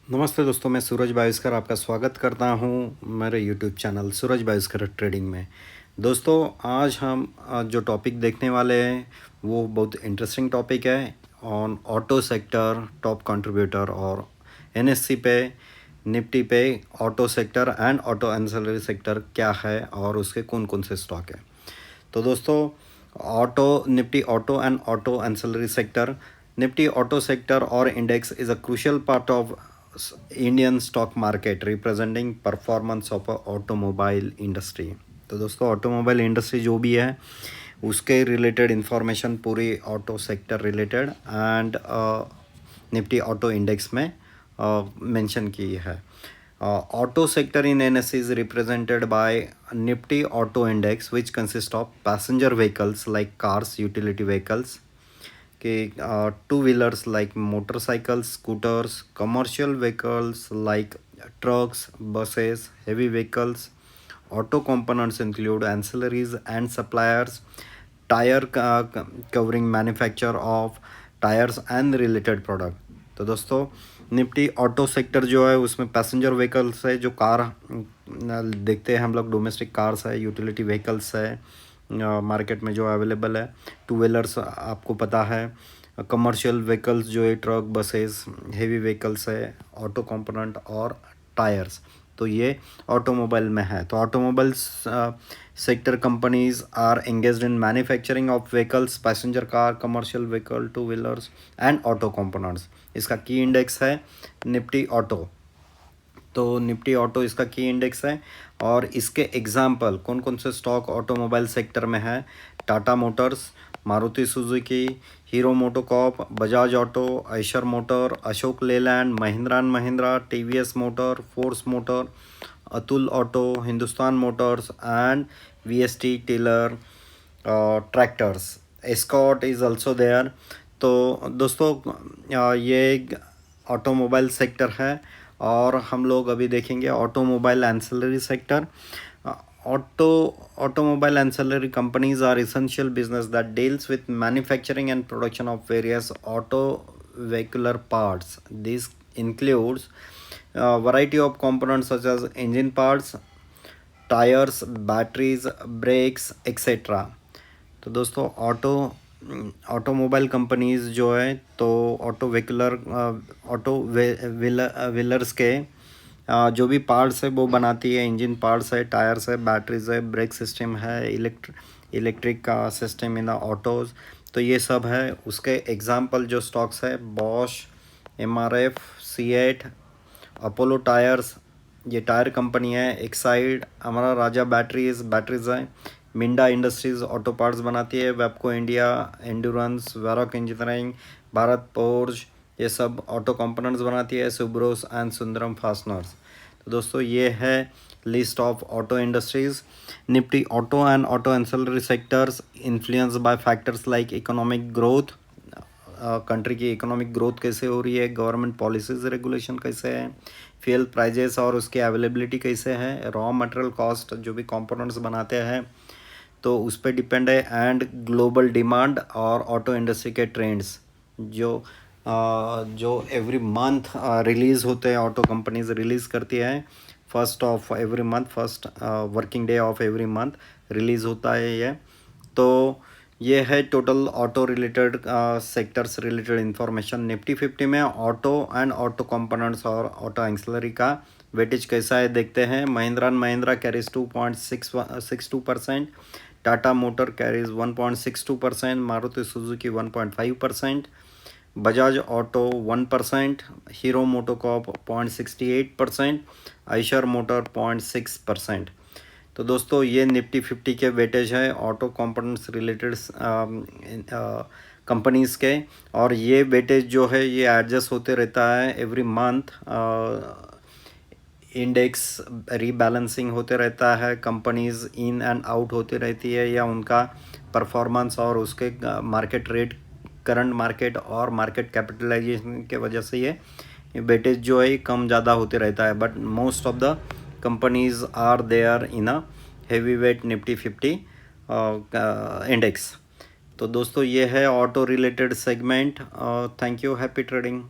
नमस्ते दोस्तों, मैं सूरज भास्कर आपका स्वागत करता हूं मेरे यूट्यूब चैनल सूरज भास्कर ट्रेडिंग में। दोस्तों, आज हम जो टॉपिक देखने वाले हैं वो बहुत इंटरेस्टिंग टॉपिक है on auto sector top contributor और एनएससी पे, निफ्टी पे auto sector and auto ancillary sector क्या है और उसके कौन कौन से स्टॉक है। तो दोस्तों, Nifty auto and auto ancillary sector, Nifty auto sector और index is a crucial part of Indian stock market representing performance of automobile industry. तो दोस्तों, ऑटोमोबाइल इंडस्ट्री जो भी है उसके रिलेटेड इंफॉर्मेशन पूरी auto sector related and Nifty auto index में mention की है। Auto sector in NSE is represented by Nifty Auto Index, which consists of passenger vehicles like cars, utility vehicles, two-wheelers like motorcycles, scooters, commercial vehicles like trucks, buses, heavy vehicles. Auto components include ancillaries and suppliers, tire covering manufacture of tires and related product। तो दोस्तों, Nifty auto sector जो है उसमें passenger vehicles है, जो car देखते हैं हम लोग, डोमेस्टिक कार्स है, यूटिलिटी व्हीकल्स है मार्केट में जो अवेलेबल है, टू व्हीलर्स आपको पता है, कमर्शियल व्हीकल्स जो है ट्रक, बसेस, हेवी व्हीकल्स है, ऑटो कंपोनेंट और टायर्स। तो ये ऑटोमोबाइल में है। तो automobiles sector companies are engaged in manufacturing of vehicles, passenger car, commercial vehicle, two wheelers and auto components. इसका की इंडेक्स है निफ्टी ऑटो। तो निफ्टी ऑटो इसका की इंडेक्स है और इसके एग्जाम्पल कौन कौन से स्टॉक ऑटोमोबाइल सेक्टर में है: Tata Motors, Maruti Suzuki, Hero MotoCorp, Bajaj Auto, Eicher Motor, Ashok Leyland, Mahindra and Mahindra, TVS Motor, Force Motor, Atul Auto, Hindustan Motors and VST Tillers tractors. Escort is also there. तो दोस्तों, ये एक ऑटोमोबाइल सेक्टर है और हम लोग अभी देखेंगे automobile ancillary sector. Automobile ancillary companies are essential business that deals with manufacturing and production of various auto vehicular parts. This includes a variety of components such as engine parts, tyres, batteries, brakes etcetera. तो दोस्तों, automobile companies जो है तो wheelers के जो भी parts है वो बनाती है। इंजन पार्ट्स है, टायर्स है, बैटरीज है, ब्रेक सिस्टम है, इलेक्ट्रिक का सिस्टम इन द ऑटोज। तो ये सब है। उसके एग्जांपल जो स्टॉक्स है: Bosch, MRF, CEAT, Apollo tyres, ये टायर कंपनी है। एक्साइड, हमारा राजा बैटरीज है। मिंडा इंडस्ट्रीज़ ऑटो पार्ट्स बनाती है। Wabco India, endurance, Varroc engineering, Bharat forge, ये सब ऑटो कंपोनेंट्स बनाती है। Subros and Sundaram fasteners. तो दोस्तों, ये है list of auto industries. Nifty auto and auto ancillary sectors influence by factors like economic growth, country की इकोनॉमिक ग्रोथ कैसे हो रही है, गवर्नमेंट पॉलिसीज़ रेगुलेशन कैसे है, फ्यूल प्राइजेस और उसकी अवेलेबिलिटी कैसे है, रॉ मटेरियल कॉस्ट जो भी कंपोनेंट्स बनाते हैं तो उस पर डिपेंड है, एंड ग्लोबल डिमांड और ऑटो इंडस्ट्री के ट्रेंड्स जो एवरी मंथ रिलीज़ होते हैं, ऑटो कंपनीज रिलीज़ करती है। First of every month, first working day of every month release होता है ये। तो ये है total auto related sectors related information. Nifty 50 में ऑटो एंड ऑटो कंपोनेंट्स और ऑटो एक्सिलरी का वेटेज कैसा है देखते हैं। Mahindra and Mahindra carries 2.62%, Tata motor carries 1.62%, Maruti Suzuki 1.5%, Bajaj auto 1%, hero MotoCorp 0.68%, Eicher motor 0.6%। तो दोस्तों, ये निफ्टी 50 के वेटेज है ऑटो कंपोनेंट्स रिलेटेड कंपनीज़ के। और ये वेटेज जो है ये एडजस्ट होते रहता है एवरी मंथ। इंडेक्स रीबैलेंसिंग होते रहता है, कंपनीज़ इन एंड आउट होती रहती है, या उनका परफॉर्मेंस और उसके मार्केट रेट, करंट मार्केट और मार्केट कैपिटलाइजेशन के वजह से ये वेटेज जो है कम ज़्यादा होते रहता है। But most of the companies are there in a heavy weight Nifty 50 index. तो दोस्तों, ये है auto related segment. Thank you, happy trading.